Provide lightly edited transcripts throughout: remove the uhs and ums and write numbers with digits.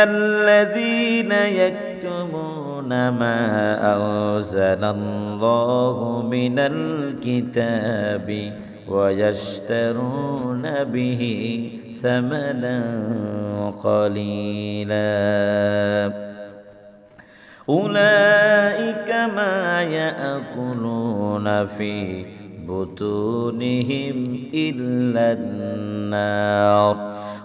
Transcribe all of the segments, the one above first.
ইন্নাল্লাযীনা ইয়াকতুমুনা মা আনজালাল্লাহু মিনাল কিতাবি ওয়া ইয়াশতারুনা বিহি সামানান ক্বালীলা উলাইকা মা ইয়াকুলুনা ফি বুতুনিহিম ইল্লান নার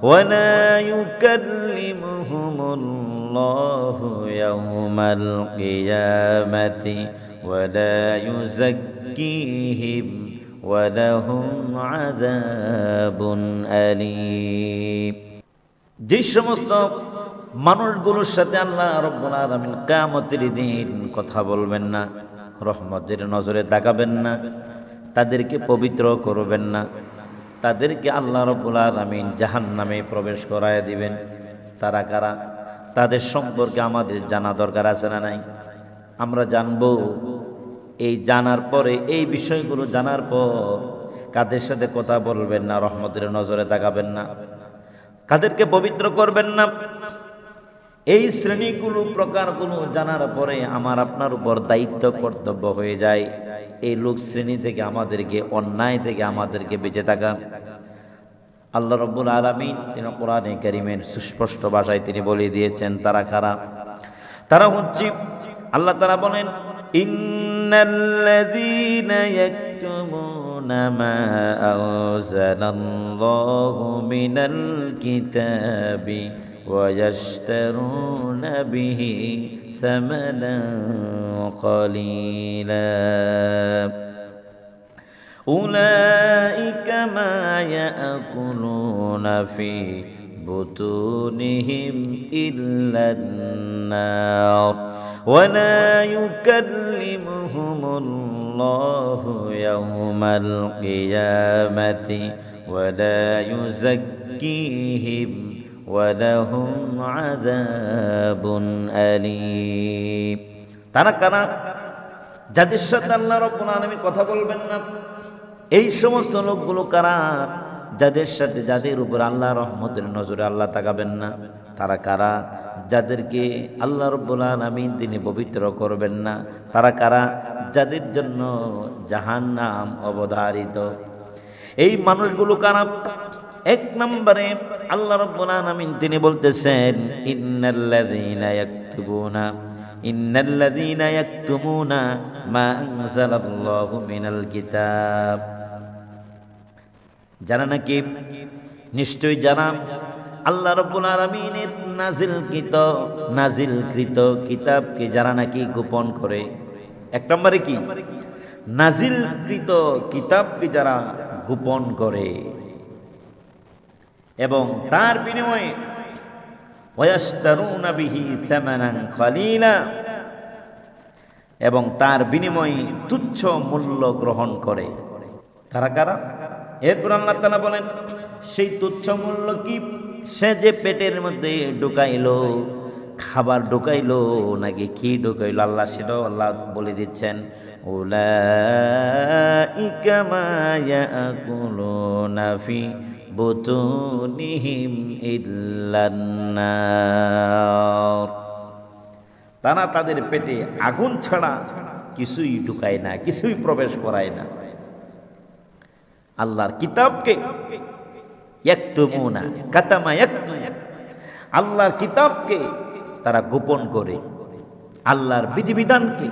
ওয়া লা ইউকাল্লিমুহুমুল্লাহু ইয়াওমাল কিয়ামাতি ওয়া লা ইউযাক্কিহিম ওয়া লাহুম আযাবুন আলীম। যে সমস্ত মানুষগুলোর সাথে আল্লাহ রাব্বুল আলামিন কিয়ামতের দিন কথা বলবেন না, রহমতের নজরে তাকাবেন না, তাদেরকে পবিত্র করবেন না, তাদেরকে আল্লাহ রাব্বুল আলামিন জাহান্নামে প্রবেশ করায় দিবেন। তারা কারা? তাদের সম্পর্কে আমাদের জানা দরকার আছে না নাই? আমরা জানবো। এই জানার পরে, এই বিষয়গুলো জানার পর কাদের সাথে কথা বলবেন না, রহমতের নজরে তাকাবেন না, কাদেরকে পবিত্র করবেন না, এই শ্রেণীগুলো প্রকারগুলো জানার পরে আমার আপনার উপর দায়িত্ব কর্তব্য হয়ে যায় এই লোক শ্রেণী থেকে আমাদেরকে, অন্যায় থেকে আমাদেরকে বেঁচে থাকা। আল্লাহ রাব্বুল আলামিন তিনি কোরআনে কারীমের সুস্পষ্ট ভাষায় তিনি বলে দিয়েছেন তারা কারা। তারা হচ্ছে, আল্লাহ তাআলা বলেন, ইন্নাল্লাযীনা ইয়াকতুমুনা মা আনজালাল্লাহু মিনাল কিতাবি ওয়া ইয়াশতারুনা বিহি সামানান ক্বালীলা উলাইকা মা ইয়াকুলুনা ফি বুতুনিহিম ইল্লান নার ওয়া লা ইউকাল্লিমুহুমুল্লাহু ইয়াওমাল কিয়ামাতি ওয়া লা ইউযাক্কিহিম ওয়া লাহুম আযাবুন আলীম। তারা কারা? যাদের সাথে আল্লাহ রাব্বুল আলামিন কথা বলবেন না। এই সমস্ত লোকগুলো কারা? যাদের সাথে, যাদের উপর আল্লাহ রহমতের নজরে আল্লাহ তাকাবেন না। তারা কারা? যাদেরকে আল্লাহ রাব্বুল আলামিন তিনি পবিত্র করবেন না। তারা কারা? যাদের জন্য জাহান্নাম অবধারিত। এই মানুষগুলো কারা? এক নম্বরে আল্লাহ রাব্বুল আলামিন তিনি বলতেছেন, ইন্নাল্লাযীনা ইয়াকতুমুনা মা আনজালাল্লাহু মিনাল কিতাব। জানা নাকি? নিশ্চয়ই জানা। আল্লাহ রাব্বুল আলামিনের নাজিলকৃত কিতাবকে যারা নাকি গোপন করে। এক নম্বরে কি? নাজিলকৃত কিতাবকে যারা গোপন করে এবং তার বিনিময়ে ওয়ায়াশতারুনা বিহি সামানান ক্বালীলা, এবং তার বিনিময়ে তুচ্ছ মূল্য গ্রহণ করে। তারা কারা? এরপর আল্লাহ তাআলা বলেন, সেই তুচ্ছ মূল্য কি? সে যে পেটের মধ্যে ঢুকাইলো, খাবার ঢুকাইলো নাকি কি ঢুকাইলো, আল্লাহ সেটাও আল্লাহ বলে দিচ্ছেন। উলাইকা মা ইয়াকুলুনা ফি বুতুনিহিম ইল্লান নার। তারা তাদের পেটে আগুন ছাড়া কিছুই ঢুকায় না, কিছুই প্রবেশ করায় না। আল্লাহর কিতাবকে ইয়াকতুমুনা, কাতামা ইয়াকতুম, আল্লাহর কিতাবকে তারা গোপন করে। আল্লাহর বিধিবিধানকে,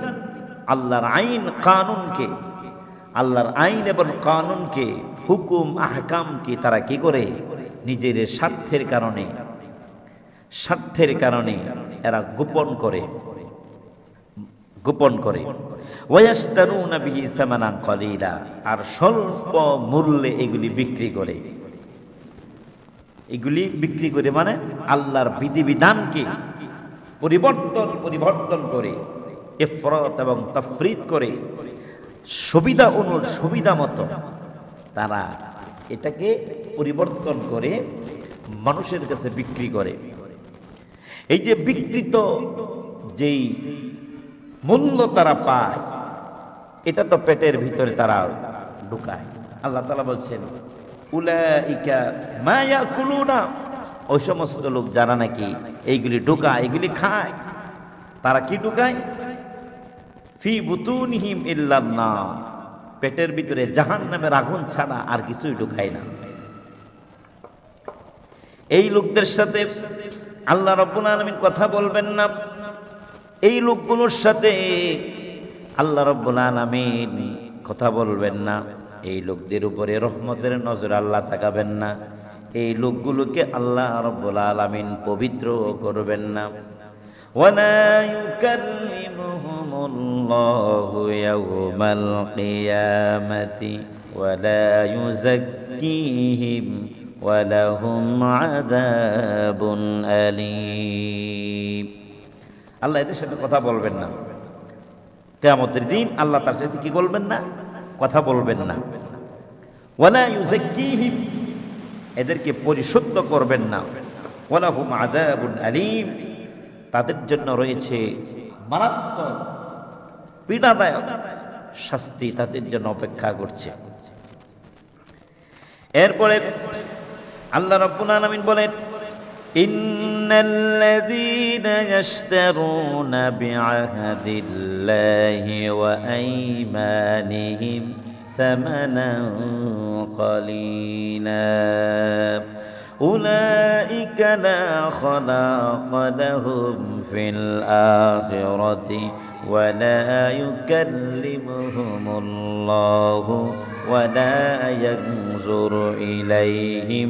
আল্লাহর আইন কানুনকে, আল্লাহর আইন এবং কানুনকে, হুকুম আহকামকে তারা কি করে? নিজের স্বার্থের কারণে এরা গোপন করে। ওয়ায়াশতারুনা বিহি সামানান ক্বালীলা, আর স্বল্প মূল্যে এগুলি বিক্রি করে। এগুলি বিক্রি করে মানে আল্লাহর বিধিবিধানকে পরিবর্তন করে, ইফরাত এবং তাফরিত করে, সুবিধা মতো তারা এটাকে পরিবর্তন করে মানুষের কাছে বিক্রি করে। এই যে বিকৃত যেই মূল্য তারা পায়, এটা তো পেটের ভিতরে তারা ঢুকায়। আল্লাহ তাআলা বলছেন, উলাইকা মা ইয়াকুলুনা, ওই সমস্ত লোক যারা নাকি এইগুলি ঢুকায়, এইগুলি খায়, তারা কি ঢুকায়? ফি বুতুনিহিম ইল্লান নার, পেটের ভিতরে জাহান্নামের আগুন ছাড়া আর কিছুই ঢুকায় না। এই লোকদের সাথে আল্লাহ রাব্বুল আলামিন কথা বলবেন না। এই লোকগুলোর সাথে আল্লাহ রাব্বুল আলামিন কথা বলবেন না। এই লোকদের উপরে রহমতের নজর আল্লাহ তাকাবেন না। এই লোকগুলোকে আল্লাহ রাব্বুল আলামিন পবিত্র করবেন না। ওয়ালা ইউকাল্লিমুহুমুল্লাহু ইয়াওমাল কিয়ামাতি ওয়ালা ইউযাক্কিহিম ওয়ালাহুম আযাবুন আলীম। আল্লাহ এদের সাথে কথা বলবেন না। কিয়ামতের দিন আল্লাহ তার সাথে কি বলবেন না? কথা বলবেন না। ওয়ালা ইউযাক্কিহিম, এদেরকে পরিশুদ্ধ করবেন না। ওয়ালাহুম আযাবুন আলীম, তাদের জন্য রয়েছে মারাত্মক পীড়াদায়ক শাস্তি তাদের জন্য অপেক্ষা করছে। এরপরে আল্লাহ রাব্বুল আলামিন বলেন, ইন্নাল্লাযীনা ইয়াশতারুনা বিআহদিল্লাহি ওয়া আইমানিহিম সামানান ক্বালীলা উলাইকা লা খালাকা লাহুম ফিল আখিরাতি ওয়া লা ইউকাল্লিমুহুমুল্লাহু ওয়া লা ইয়ানজুরু ইলাইহিম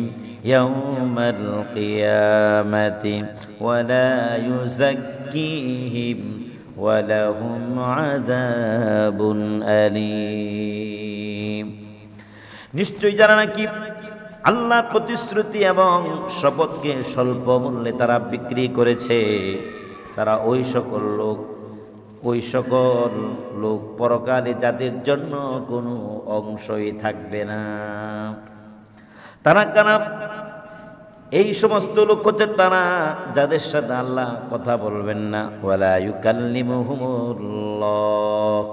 ইয়াওমাল কিয়ামাতি ওয়া লা ইউযাক্কিহিম ওয়া লাহুম আযাবুন আলীম। নিশ্চয়ই যারা নাকি আল্লাহর প্রতিশ্রুতি এবং শপথকে স্বল্প মূল্যে তারা বিক্রি করেছে, তারা ওই সকল লোক পরকালে যাদের জন্য কোনো অংশই থাকবে না। তারা কারা? এই সমস্ত লোক হচ্ছে তারা যাদের সাথে আল্লাহ কথা বলবেন না। ওয়ালা ইউকাল্লিমুহুমুল্লাহ,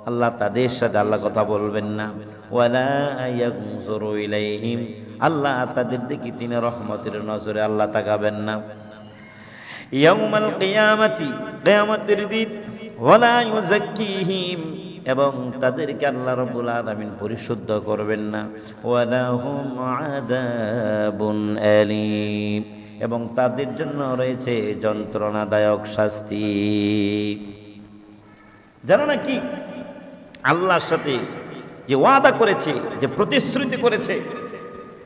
আল্লাহ তাদের সাথে আল্লাহ কথা বলবেন না। ওয়ালা ইয়ানজুরু ইলাইহিম, আল্লাহ তাদের দিকে তিনি রহমতের নজরে আল্লাহ তাকাবেন না। ইয়াউমাল কিয়ামাতি, কিয়ামতের দিন। ওয়ালা ইউযাক্কিহিম, এবং তাদেরকে আল্লাহ রাব্বুল আলামিন পরিশুদ্ধ করবেন না। ওয়ালাহুম আযাবুন আলীম, এবং তাদের জন্য রয়েছে যন্ত্রণাদায়ক শাস্তি। যারা নাকি আল্লাহর সাথে যে ওয়াদা করেছে, যে প্রতিশ্রুতি করেছে,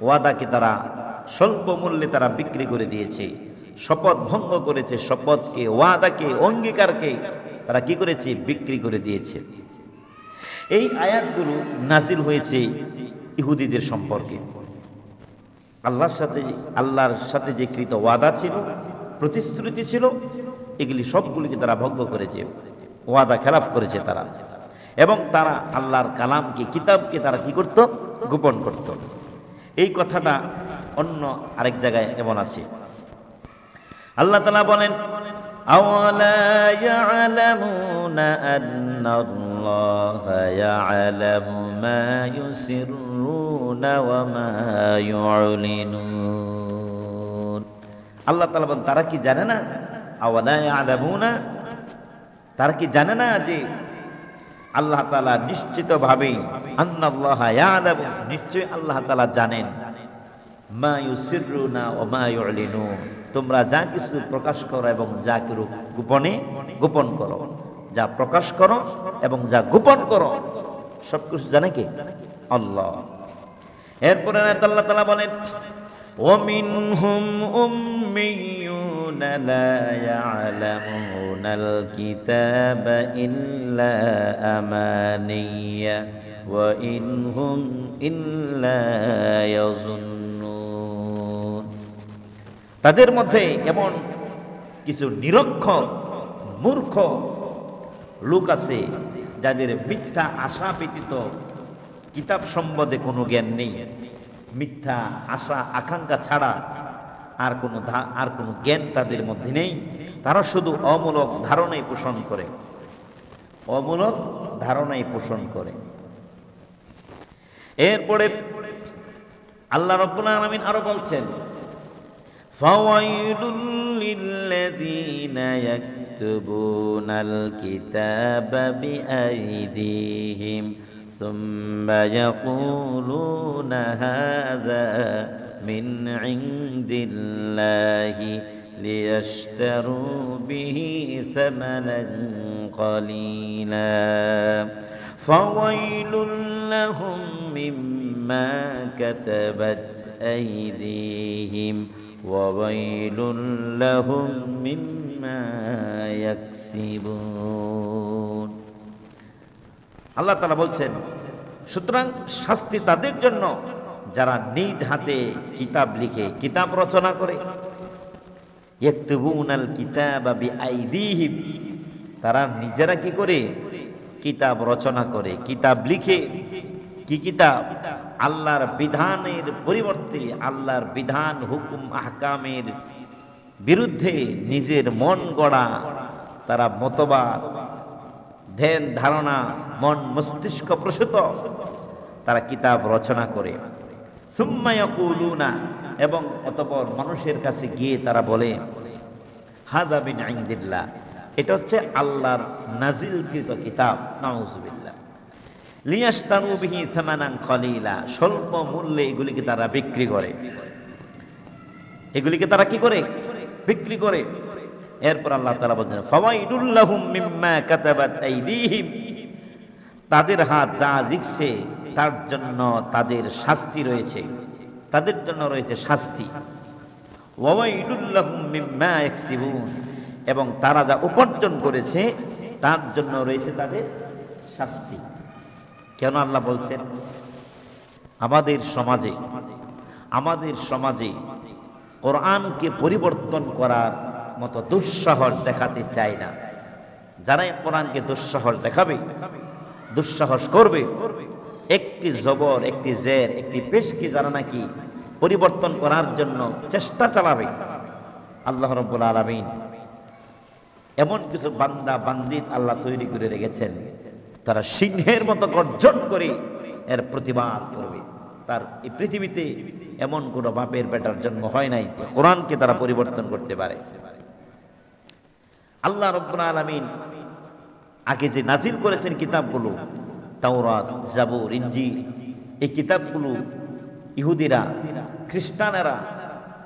ওয়াদাকে তারা স্বল্প মূল্যে তারা বিক্রি করে দিয়েছে, শপথ ভঙ্গ করেছে, শপথকে, ওয়াদাকে, অঙ্গীকারকে তারা কি করেছে? বিক্রি করে দিয়েছে। এই আয়াতগুলো নাজিল হয়েছে ইহুদিদের সম্পর্কে। আল্লাহর সাথে যে কৃত ওয়াদা ছিল, প্রতিশ্রুতি ছিল, এগুলি সবগুলিকে তারা ভঙ্গ করেছে, ওয়াদা খেলাফ করেছে তারা। এবং তারা আল্লাহর কালামকে, কিতাবকে তারা কি করত? গোপন করত। এই কথাটা অন্য আরেক জায়গায় এমন আছে। আল্লাহ তাআলা বলেন, আওয়ালা ইয়ালামুনা আন্নাল্লাহা ইয়ালামু মা ইউসিররুনা ওয়া মা ইউলিনুন। আল্লাহ তাআলা বলেন, তারা কি জানে না? আওয়ালা ইয়ালামুনা, তারা কি জানে না যে আল্লাহ তাআলা নিশ্চিতভাবে, আন্নাল্লাহা ইয়ালামু, নিশ্চয় আল্লাহ তাআলা জানেন, মা ইউসিররুনা ওয়া মা ইউলিনুন, তোমরা যা কিছু প্রকাশ করো এবং যা কিছু গোপন করো, যা প্রকাশ করো এবং যা গোপন করো, সব কিছু জানে কে? আল্লাহ। এরপরে আল্লাহ তাআলা বলেন, ওয়ামিনহুম উম্মিয়ুনা লা ইয়ালামুনাল কিতাবা ইল্লা আমানিয়া ওয়া ইনহুম ইল্লা ইয়াযুন্নুন। তাদের মধ্যে এমন কিছু নিরক্ষর, মূর্খ লোক আছে যাদের মিথ্যা আশা ব্যতীত কিতাব সম্বন্ধে কোনো জ্ঞান নেই। মিথ্যা আশা আকাঙ্ক্ষা ছাড়া আর কোনো জ্ঞান তাদের মধ্যে নেই। তারা শুধু অমূলক ধারণাই পোষণ করে, অমূলক ধারণাই পোষণ করে। এরপরে আল্লাহ রাব্বুল আলামিন আরো বলছেন, ফাওয়াইলুল লিল্লাযীনা ইয়াকতুবুনাল কিতাবা বিআইদিহিম সুম্মা ইয়াকুলুনা হাযা মিন ইনদিল্লাহি ليشتروا به ثمنا قليلا فويل لهم مما كتبت أيديهم وويل لهم مما يكسبون আল্লাহ তাআলা বলছেন সুতরাং শাস্তি তাদের জন্য যারা নিজ হাতে কিতাব লিখে কিতাব রচনা করে ইয়াকতুবুনাল কিতাবা বিআইদিহিম তারা নিজেরা কি করে কিতাব রচনা করে কিতাব লিখে কি কিতাব আল্লাহর বিধানের পরিবর্তে আল্লাহর বিধান হুকুম আহকামের বিরুদ্ধে নিজের মন গড়া তারা মতবাদ ধ্যান ধারণা মন মস্তিষ্ক প্রসূত তারা কিতাব রচনা করে সুম্মা ইয়াকুলুনা এবং অতঃপর মানুষের কাছে গিয়ে তারা বলে হাযা মিন ইনদিল্লাহ এটা হচ্ছে আল্লাহর নাজিলকৃত কিতাব নাউযুবিল্লাহ লিয়াশতারু বিহি থামানান কলিলা স্বল্প মূল্যে এগুলিকে তারা বিক্রি করে এগুলিকে তারা কি করে বিক্রি করে এরপর আল্লাহ তাআলা বলেন ফাওয়াইলুল লাহুম মিম্মা কাতাবাত আইদিহিম তাদের হাত যা লিখছে তার জন্য তাদের শাস্তি রয়েছে তাদের জন্য রয়েছে শাস্তি ওয়াইলুল লাহুম মিম্মা ইয়াকসিবুন এবং তারা যা উপার্জন করেছে তার জন্য রয়েছে তাদের শাস্তি কেন আল্লাহ বলছেন আমাদের সমাজে কোরআনকে পরিবর্তন করার মতো দুঃসাহস দেখাতে চায় না যারা কোরআনকে দুঃসাহস দেখাবে দুঃসাহস করবে একটি জবর একটি জের একটি পেশকে যারা নাকি পরিবর্তন করার জন্য চেষ্টা চালাবে আল্লাহ রাব্বুল আলামিন এমন কিছু বান্দা বান্দিত আল্লাহ তৈরি করে রেখেছেন তারা সিংহের মতো গর্জন করে এর প্রতিবাদ করবে তার এই পৃথিবীতে এমন কোনো বাপের বেটার জন্ম হয় নাই কোরআনকে তারা পরিবর্তন করতে পারে আল্লাহ রাব্বুল আলামিন আগে যে নাজিল করেছেন কিতাবগুলো তাওরাত জাবুর ইনজিল এই কিতাবগুলো ইহুদিরা খ্রিস্টানেরা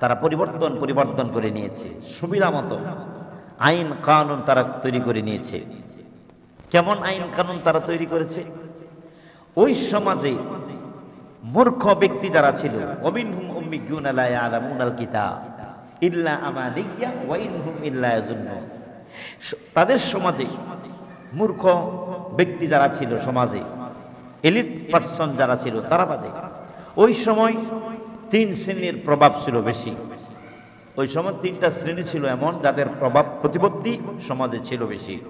তারা পরিবর্তন করে নিয়েছে সুবিধা মতো আইন কানুন তারা তৈরি করে নিয়েছে কেমন আইন কানুন তারা তৈরি করেছে ওই সমাজে মূর্খ ব্যক্তি যারা ছিল ওমিনহুম উম্মিয়ুনা লা ইয়ালামুনাল কিতাব ইল্লা আমানিয়া ওয়া ইনহুম ইল্লা ইয়াজুন্নুন তাদের সমাজে মূর্খ ব্যক্তি যারা ছিল সমাজে এলিট পারসন যারা ছিল তারা বাদে ওই সময় তিন শ্রেণীর প্রভাব ছিল বেশি ওই সময় তিনটা শ্রেণী ছিল এমন যাদের প্রভাব প্রতিপত্তি সমাজে ছিল বেশি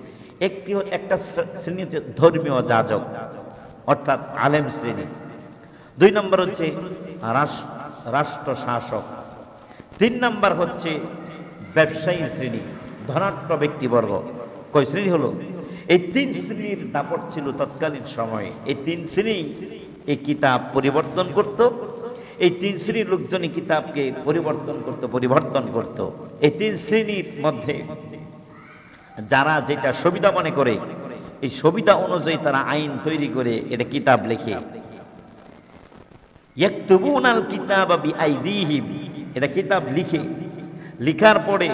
একটা শ্রেণী হচ্ছে ধর্মীয় যাজক অর্থাৎ আলেম শ্রেণী দুই নম্বর হচ্ছে রাষ্ট্র শাসক তিন নম্বর হচ্ছে ব্যবসায়ী শ্রেণী ধনাঢ্য ব্যক্তিবর্গ কয় শ্রেণী হলো এই তিন শ্রেণীর দাপট ছিল তৎকালীন সময়ে এই তিন শ্রেণী এই কিতাব পরিবর্তন করত এই তিন শ্রেণীর লোকজনই কিতাবকে পরিবর্তন করত এই তিন শ্রেণীর মধ্যে যারা যেটা সুবিধা মনে করে এই সুবিধা অনুযায়ী তারা আইন তৈরি করে এটা কিতাব লেখে ইয়াকতুবুনাল কিতাবা বিআইদিহিম এটা কিতাব লিখার পরে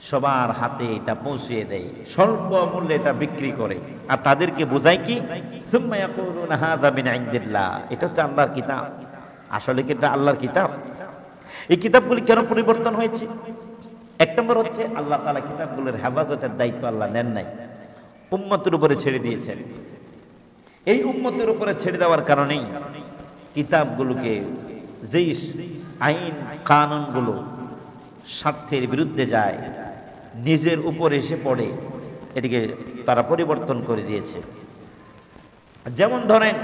সবার হাতে এটা পৌঁছিয়ে দেয় স্বল্প মূল্যে এটা বিক্রি করে আর তাদেরকে বোঝায় কি সুম্মা ইয়াকুলুনা হাযা মিন ইনদিল্লাহ এটা হচ্ছে আল্লাহর কিতাব আসলে কি এটা আল্লাহর কিতাব এই কিতাবগুলি কেন পরিবর্তন হয়েছে এক নম্বর হচ্ছে আল্লাহ তাআলা কিতাবগুলোর হেফাজতের দায়িত্ব আল্লাহ নেন নাই উম্মতের উপরে ছেড়ে দিয়েছেন এই উম্মতের উপরে ছেড়ে দেওয়ার কারণেই কিতাবগুলোকে যেই আইন কানুনগুলো স্বার্থের বিরুদ্ধে যায় নিজের উপরে এসে পড়ে এটিকে তারা পরিবর্তন করে দিয়েছে যেমন ধরেন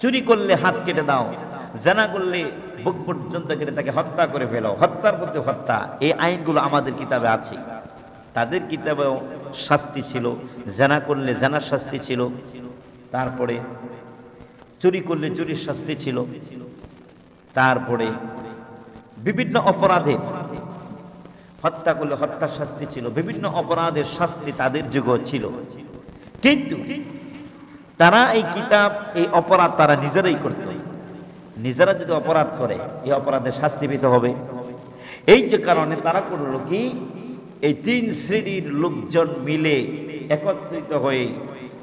চুরি করলে হাত কেটে দাও জেনা করলে বুক পর্যন্ত কেটে তাকে হত্যা করে ফেলো হত্যার প্রতি হত্যা এই আইনগুলো আমাদের কিতাবে আছে তাদের কিতাবেও শাস্তি ছিল জেনা করলে জেনার শাস্তি ছিল তারপরে চুরি করলে চুরির শাস্তি ছিল তারপরে বিভিন্ন অপরাধের, হত্যা করলে হত্যার শাস্তি ছিল, বিভিন্ন অপরাধের শাস্তি তাদের যুগও ছিল। কিন্তু তারা এই কিতাব, এই অপরাধ তারা নিজেরাই করত। নিজেরা যদি অপরাধ করে এই অপরাধের শাস্তি পেতে হবে। এই যে কারণে তারা করলো কি, এই 3 শ্রেণীর লোকজন মিলে একত্রিত হয়ে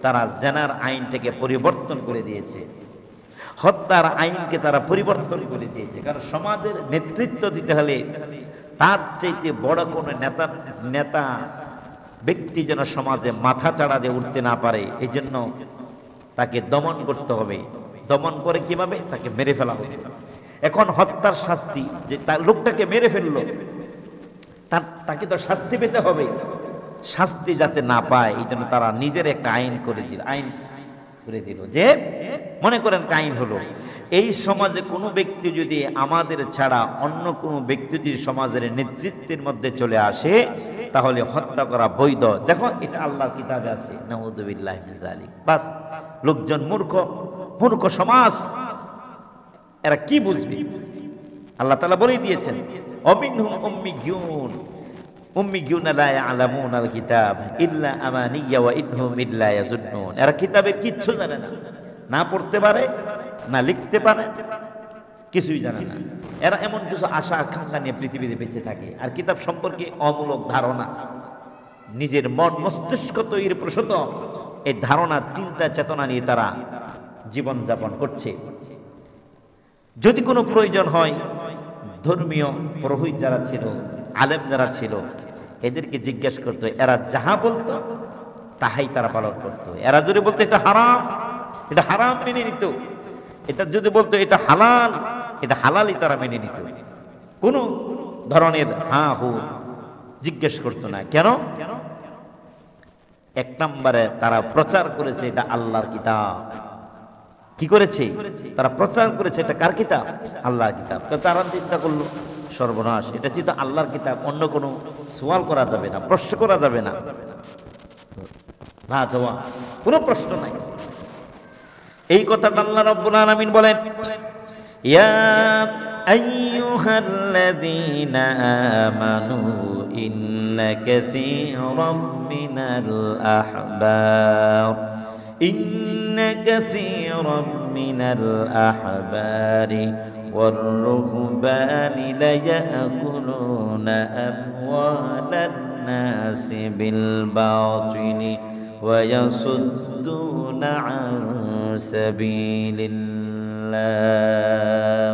তারা জেনার আইনটাকে পরিবর্তন করে দিয়েছে, হত্যার আইনকে তারা পরিবর্তন করে দিয়েছে। কারণ সমাজের নেতৃত্ব দিতে হলে তার চাইতে বড় কোনো নেতা ব্যক্তি যেন সমাজে মাথা চাড়া দিয়ে উঠতে না পারে, এই জন্য তাকে দমন করতে হবে। দমন করে কিভাবে? তাকে মেরে ফেলা হবে। এখন হত্যার শাস্তি, যে তার লোকটাকে মেরে ফেললো তাকে তো শাস্তি পেতে হবে, শাস্তি যাতে না পায় এই জন্য তারা নিজের একটা আইন করে দিল যে মনে করেন আইন হলো, এই সমাজে কোনো ব্যক্তি যদি আমাদের ছাড়া অন্য কোনো ব্যক্তি যদি সমাজের নেতৃত্বের মধ্যে চলে আসে তাহলে হত্যা করা বৈধ। দেখো এটা আল্লাহর কিতাবে আছে, নাউযুবিল্লাহি মিন যালিক। বাস, লোকজন মূর্খ সমাজ, এরা কি বুঝবে? আল্লাহ তাআলা বলেই দিয়েছেন, অমিনহুম উম্মিয়ুন লা ইয়ালামুনাল কিতাব ইল্লা আমানিয়া ওয়া ইনহুম ইল্লা ইয়াজুন্নুন। এরা কিতাবের কিচ্ছু জানে না, না পড়তে পারে না লিখতে পারে, কিছুই জানে না। এরা এমন কিছু আশা আকাঙ্ক্ষা নিয়ে পৃথিবীতে বেঁচে থাকে, আর কিতাব সম্পর্কে অমূলক ধারণা, নিজের মন মস্তিষ্ক তৈরি প্রসূত এই ধারণা, চিন্তা চেতনা নিয়ে তারা জীবনযাপন করছে। যদি কোনো প্রয়োজন হয়, ধর্মীয় পুরোহিত যারা ছিল, আলেম যারা ছিল, এদেরকে জিজ্ঞেস করতো, এরা যাহা বলতো তাহাই তারা পালন করতো। এরা যদি বলতো এটা হারাম, এটা হারাম মেনে নিত। এটা যদি বলতো এটা হালাল, এটা হালালই তারা মেনে নিত। কোনো ধরনের হা হু জিজ্ঞেস করতো না। কেন? এক নম্বরে তারা প্রচার করেছে এটা আল্লাহর কিতাব। কি করেছে? তারা প্রচার করেছে এটা কার কিতাব? আল্লাহর কিতাব। তো তারা চিন্তা করলো সর্বনাশ, এটা যেহেতু আল্লাহর কিতাব, অন্য কোনো সওয়াল করা যাবে না, প্রশ্ন করা যাবে না, কোনো প্রশ্ন নাই। এই কথাটা আল্লাহ রাব্বুল আলামিন বলেন, ইয়া আইয়ুহাল্লাযীনা আমানু ইন্না কাসীরাম মিনাল আহবার মিনাল আহবারি والرهبان ليأكلون أموال الناس بالباطل ويصدون عن سبيل الله।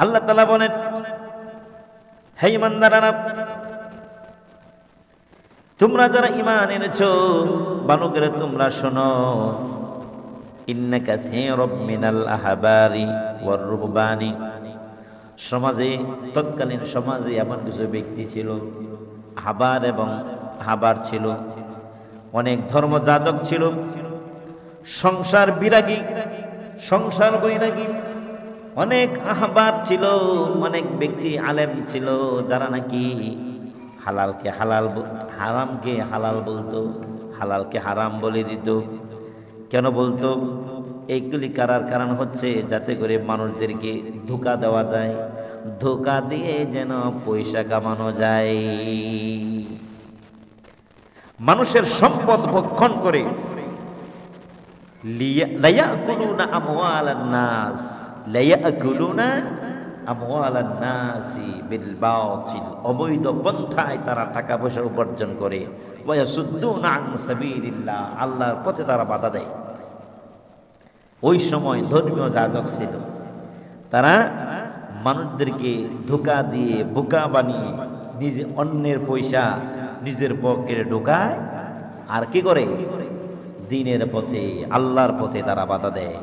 আল্লাহ তাআলা বলেন, হে ঈমানদাররা, তোমরা যারা ঈমান এনেছো, ভালো করে তোমরা শোনো, ইন্না কাসীরাম মিনাল আহবারি ওয়ার রুহবানি। সমাজে, তৎকালীন সমাজে এমন কিছু ব্যক্তি ছিল, আহবার এবং আহবার ছিল, অনেক ধর্মযাজক ছিল, সংসার বিরাগী, সংসার বৈরাগী, অনেক আহবার ছিল, অনেক ব্যক্তি আলেম ছিল যারা নাকি হালালকে হালাল, হারামকে হালাল বলতো, হালালকে হারাম বলে দিত। কেন বলতো? এইগুলি করার কারণ হচ্ছে যাতে করে মানুষদেরকে ধোঁকা দেওয়া যায়, ধোঁকা দিয়ে যেন পয়সা কামানো যায়, মানুষের সম্পদ ভক্ষণ করে। লায়াকুলুনা আমওয়ালান নাস, লায়াকুলুনা আমওয়ালান নাসি বিল বাতিল, অবৈধ পন্থায় তারা টাকা পয়সা উপার্জন করে। ওয়া ইয়াসুদ্দুনা আন সাবিলিল্লাহ, আল্লাহর পথে তারা বাধা দেয়। ওই সময় ধর্মীয় যাজক ছিল, তারা মানুষদেরকে ধোঁকা দিয়ে বোকা বানিয়ে নিজে অন্যের পয়সা নিজের পকেটে ঢোকায়, আর কি করে? দ্বীনের পথে, আল্লাহর পথে তারা বাধা দেয়।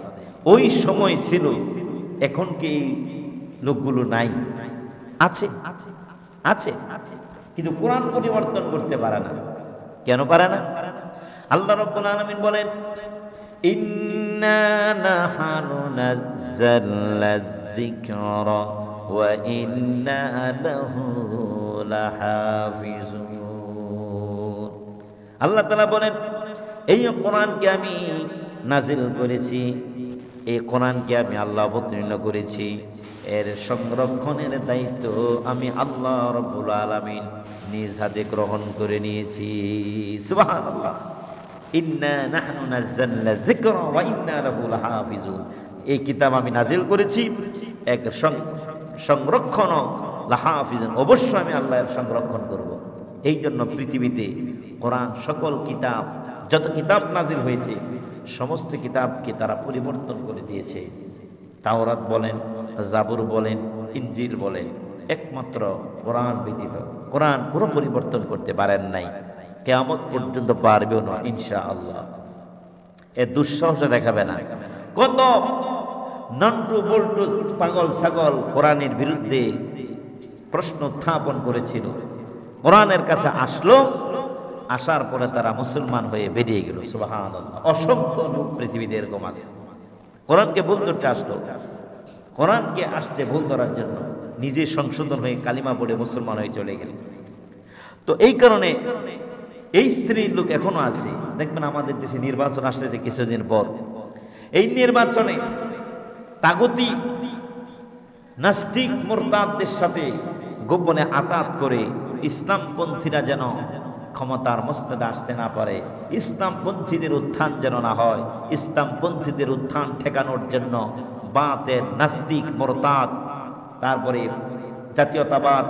ওই সময় ছিল, এখন কি লোকগুলো নাই? আছে, আছে, কিন্তু কোরআন পরিবর্তন করতে পারে না। কেন পারে না? আল্লাহ রাব্বুল আলামিন বলেন, ইন্না নাহনু নাযালনা যিকরা ওয়া ইন্না লাহু লাহাফিজুন। আল্লাহ তাআলা বলেন, এই কোরআনকে আমি নাজিল করেছি, এই কোরআনকে আমি আল্লাহ অবতীর্ণ করেছি, এর সংরক্ষণের দায়িত্ব আমি আল্লাহ রাব্বুল আলামিন নিজ হাতে গ্রহণ করে নিয়েছি। সুবহানাল্লাহ। ইন্না নাহনু নাযালনা যিকরা ওয়া ইন্না লাহু লাহাফিজুন। এই কিতাব আমি নাজিল করেছি, এক সংরক্ষণ লাহাফিজুন, অবশ্যই আমি আল্লাহ এর সংরক্ষণ করব। এই জন্য পৃথিবীতে কোরআন সকল কিতাব, যত কিতাব নাজিল হয়েছে সমস্ত কিতাবকে তারা পরিবর্তন করে দিয়েছে। তাওরাত বলেন, জাবুর বলেন, ইনজিল বলেন, একমাত্র কোরআন ব্যতীত কোরআন কোনো পরিবর্তন করতে পারেন নাই, কিয়ামত পর্যন্ত পারবেও না ইনশাআল্লাহ। এ দুঃসাহস দেখাবে না। কত নন্টু বল্টু পাগল ছাগল কোরআনের বিরুদ্ধে প্রশ্ন উত্থাপন করেছিল, কোরআনের কাছে আসলো, আসার পরে তারা মুসলমান হয়ে বেরিয়ে গেল। সুবহানাল্লাহ। অসংখ্য লোক পৃথিবীতে এরকম আছে। কোরআনকে ভুল ধরতে আসলো, কোরআনকে আসছে ভুল ধরার জন্য নিজে সংশোধন হয়ে কালিমা পড়ে মুসলমান হয়ে চলে গেল। তো এই কারণে এই শ্রেণীর লোক এখনো আছে। দেখবেন আমাদের দেশে নির্বাচন আসতেছে কিছুদিন পর, এই নির্বাচনে তাগুতি নাস্তিক মুরতাদদের সাথে গোপনে আতাত করে ইসলামপন্থীরা যেন ক্ষমতার মস্তদে আসতে না পারে, ইসলামপন্থীদের উত্থান যেন না হয়, ইসলামপন্থীদের উত্থান ঠেকানোর জন্য বাতের নাস্তিক মুরতাদ, তারপরে জাতীয়তাবাদ,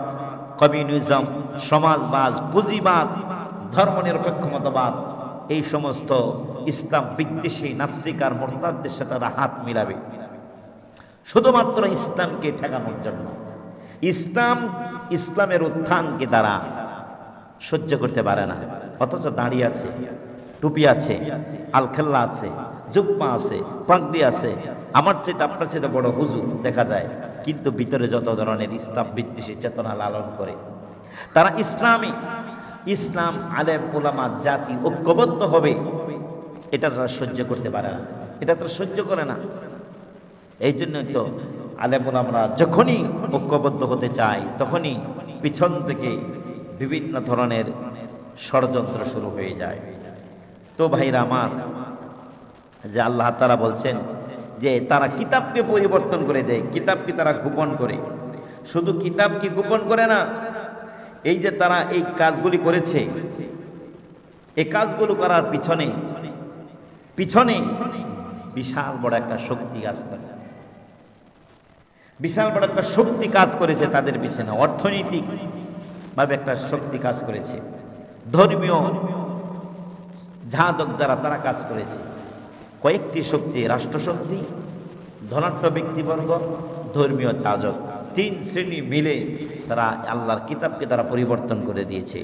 কমিউনিজম, সমাজবাদ, পুঁজিবাদ, ধর্মনিরপেক্ষ মতবাদ, এই সমস্ত ইসলাম বিদ্বেষী নাস্তিক আর মুরতাদদের সাথে তারা হাত মিলাবে শুধুমাত্র ইসলামকে ঠেকানোর জন্য। ইসলামের উত্থানকে তারা সহ্য করতে পারে না। অথচ দাঁড়িয়ে আছে, টুপি আছে, আলখেল্লা আছে, জুব্বা আছে, পাগড়ি আছে, আমার চেয়ে আপনার চেয়ে বড় হুজুর দেখা যায়, কিন্তু ভিতরে যত ধরনের ইসলাম বিদ্বেষী চেতনা লালন করে। তারা ইসলাম আলেম ওলামা জাতি ঐক্যবদ্ধ হবে, এটা তারা সহ্য করতে পারে না, এটা তারা সহ্য করে না। এই জন্যই তো আলেম ওলামারা যখনই ঐক্যবদ্ধ হতে চায় তখনই পিছন থেকে বিভিন্ন ধরনের ষড়যন্ত্র শুরু হয়ে যায়। তো ভাইরা আমার, যে আল্লাহ তাআলা বলছেন যে তারা কিতাবকে পরিবর্তন করে দেয়, কিতাবকে তারা গোপন করে। শুধু কিতাব কি গোপন করে না, এই যে তারা এই কাজগুলি করেছে, এই কাজগুলো করার পিছনে বিশাল বড় একটা শক্তি কাজ করে, বিশাল বড় একটা শক্তি কাজ করেছে তাদের পিছনে। অর্থনৈতিক ভাবে একটা শক্তি কাজ করেছে, ধর্মীয় যাজক যারা তারা কাজ করেছে। কয়েকটি শক্তি, রাষ্ট্রশক্তি, ধনাঢ্য ব্যক্তিবর্গ, ধর্মীয় যাজক, তিন শ্রেণী মিলে তারা আল্লাহর কিতাবকে তারা পরিবর্তন করে দিয়েছে।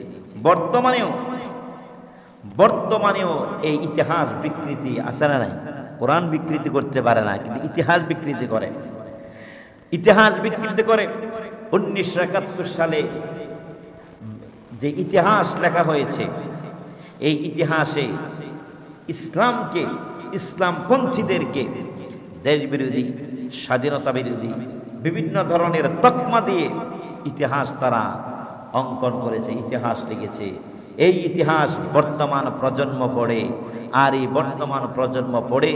বর্তমানেও এই ইতিহাস বিকৃতি আছে না নাই? কোরআন বিকৃতি করতে পারে না, কিন্তু ইতিহাস বিকৃতি করে। 1971 সালে যে ইতিহাস লেখা হয়েছে, এই ইতিহাসে ইসলামকে, ইসলামপন্থীদেরকে দেশবিরোধী, স্বাধীনতা বিরোধী বিভিন্ন ধরনের তকমা দিয়ে ইতিহাস তারা অঙ্কন করেছে, ইতিহাস লিখেছে। এই ইতিহাস বর্তমান প্রজন্ম পড়ে, আর এই বর্তমান প্রজন্ম পড়ে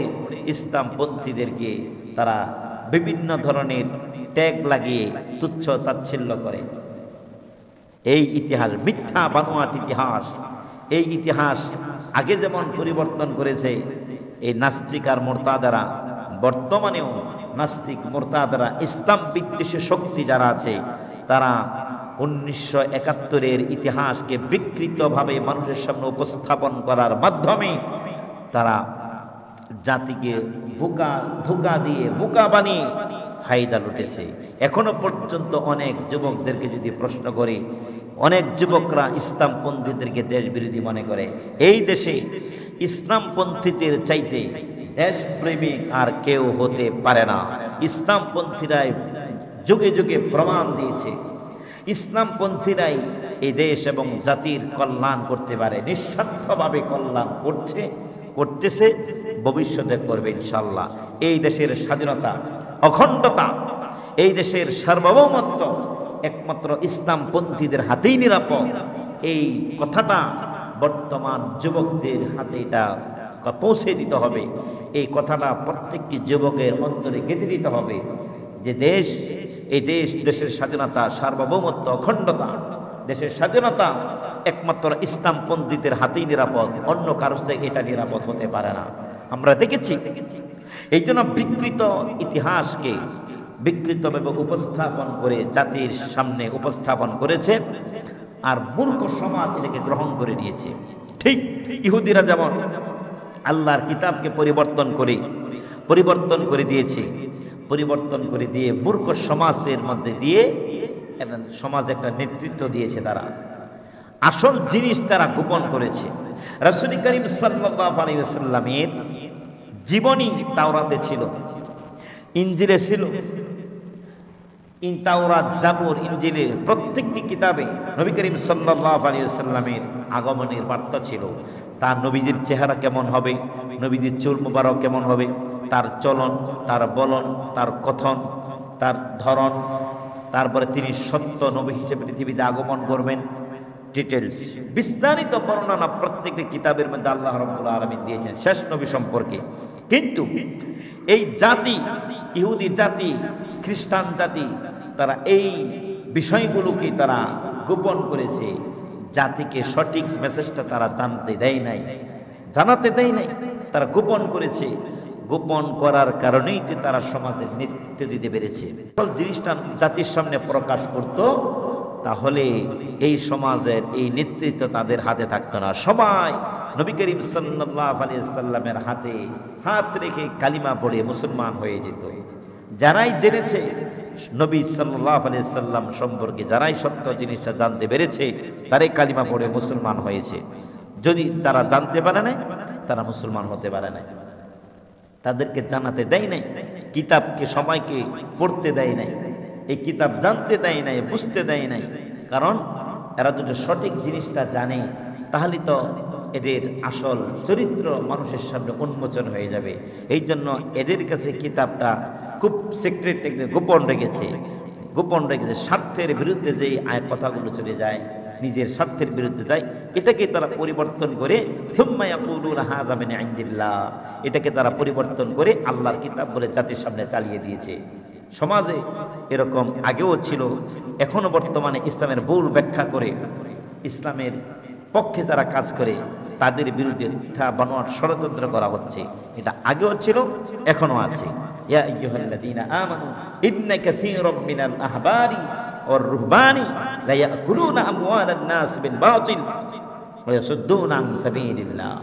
ইসলামপন্থীদেরকে তারা বিভিন্ন ধরনের ট্যাগ লাগিয়ে তুচ্ছ তাচ্ছিল্য করে। এই ইতিহাস মিথ্যা বানোয়াট ইতিহাস। এই ইতিহাস আগে যেমন পরিবর্তন করেছে এই নাস্তিক আর মুরতাদেরা, বর্তমানেও নাস্তিক মুরতাদেরা, ইসলাম বিদ্বেষী শক্তি যারা আছে, তারা 1971-এর ইতিহাসকে বিকৃতভাবে মানুষের সামনে উপস্থাপন করার মাধ্যমে তারা জাতিকে ধোঁকা দিয়ে, বোকা বানিয়ে ফায়দা লুটেছে। এখনো পর্যন্ত অনেক যুবকদেরকে যদি প্রশ্ন করি, অনেক যুবকরা ইসলামপন্থীদেরকে দেশবিরোধী মনে করে। এই দেশে ইসলামপন্থীদের চাইতে দেশপ্রেমিক আর কেউ হতে পারে না। ইসলামপন্থীরাই যুগে যুগে প্রমাণ দিয়েছে, ইসলামপন্থীরাই এই দেশ এবং জাতির কল্যাণ করতে পারে, নিঃস্বার্থভাবে কল্যাণ করতেছে, ভবিষ্যতে করবে ইনশাআল্লাহ। এই দেশের স্বাধীনতা, অখণ্ডতা, এই দেশের সার্বভৌমত্ব একমাত্র ইসলামপন্থীদের হাতেই নিরাপদ। এই কথাটা বর্তমান যুবকদের হাতে এটা পৌঁছে দিতে হবে। এই কথাটা প্রত্যেকটি যুবকের অন্তরে গেঁথে দিতে হবে যে দেশ এই দেশের স্বাধীনতা, সার্বভৌমত্ব, অখণ্ডতা, দেশের স্বাধীনতা একমাত্র ইসলামপন্থীদের হাতেই নিরাপদ, অন্য কারো চেয়ে এটা নিরাপদ হতে পারে না। আমরা দেখেছি। এই জন্য বিকৃত ইতিহাসকে বিকৃতভাবে উপস্থাপন করে জাতির সামনে উপস্থাপন করেছে, আর মূর্খ সমাজ এটাকে গ্রহণ করে নিয়েছে। ঠিক ইহুদিরা যেমন আল্লাহর কিতাবকে পরিবর্তন করে দিয়েছে, পরিবর্তন করে দিয়ে মূর্খ সমাজের মধ্যে দিয়ে সমাজ একটা নেতৃত্ব দিয়েছে। তারা আসল জিনিস তারা গোপন করেছে। রাসূল করিম সাল্লাল্লাহু আলাইহি ওয়াসাল্লামের জীবনী তাওরাতে ছিল, ইনজিলে ছিল। তাওরাত, জাবুর, ইনজিলে প্রত্যেকটি কিতাবে নবী করিম সাল্লাল্লাহু আলাইহি ওয়াসাল্লামের আগমনের বার্তা ছিল। তার নবীজির চেহারা কেমন হবে, নবীজির চুল মুবারক কেমন হবে, তার চলন, তার বলন, তার কথন, তার ধরন, তারপরে তিনি সত্য নবী হিসেবে পৃথিবীতে আগমন করবেন, ডিটেলস বিস্তারিত বর্ণনা প্রত্যেকটি কিতাবের মধ্যে আল্লাহ রাব্বুল আলামিন দিয়েছেন শেষ নবী সম্পর্কে। কিন্তু এই জাতি, ইহুদি জাতি, খ্রিস্টান জাতি, তারা এই বিষয়গুলোকে তারা গোপন করেছে। জাতিকে সঠিক মেসেজটা তারা জানাতে দেয় নাই, তারা গোপন করেছে। গোপন করার কারণেই তারা সমাজের নেতৃত্ব দিতে পেরেছে। জিনিসটা জাতির সামনে প্রকাশ করত, তাহলে এই সমাজের এই নেতৃত্ব তাদের হাতে থাকতো না। সবাই নবী করিম সাল্লাল্লাহু আলাইহি সাল্লামের হাতে হাত রেখে কালিমা পড়ে মুসলমান হয়ে যেত। যারাই জেনেছে নবী সাল্লাল্লাহু আলাইহি সাল্লাম সম্পর্কে, যারাই সত্য জিনিসটা জানতে পেরেছে, তারাই কালিমা পড়ে মুসলমান হয়েছে। যদি তারা জানতে পারে না, তারা মুসলমান হতে পারে না। তাদেরকে জানাতে দেয় নাই, কিতাবকে সবাইকে পড়তে দেয় নাই, এই কিতাব জানতে দেয় নাই, বুঝতে দেয় নাই। কারণ এরা যদি সঠিক জিনিসটা জানে, তাহলে তো এদের আসল চরিত্র মানুষের সামনে উন্মোচন হয়ে যাবে। এই জন্য এদের কাছে কিতাবটা খুব সিক্রেট, গোপন রেখেছে। স্বার্থের বিরুদ্ধে যে কথাগুলো চলে যায়, নিজের স্বার্থের বিরুদ্ধে যায়, এটাকে তারা পরিবর্তন করে সুম্মা ইয়াকুলুনা হাযা মিন ইনদিল্লাহ, এটাকে তারা পরিবর্তন করে আল্লাহর কিতাব বলে জাতির সামনে চালিয়ে দিয়েছে। সমাজে এরকম আগেও ছিল, এখনো বর্তমানে ইসলামের ভুল ব্যাখ্যা করে ইসলামের পক্ষে তারা কাজ করে, তাদের বিরুদ্ধে মিথ্যা বানোয়াট ষড়যন্ত্র করা হচ্ছে। এটা আগেও ছিল, এখনো আছে। ইয়া আইয়ুহাল্লাযীনা আমানু ইন্না কাসীরাম মিনাল আহবারি ওয়ার রুহবানি লা ইয়াকুলুনা আমওয়ালান নাস বিল বাতিল ওয়া ইয়াসুদ্দুনা আন সাবিলিল্লাহ।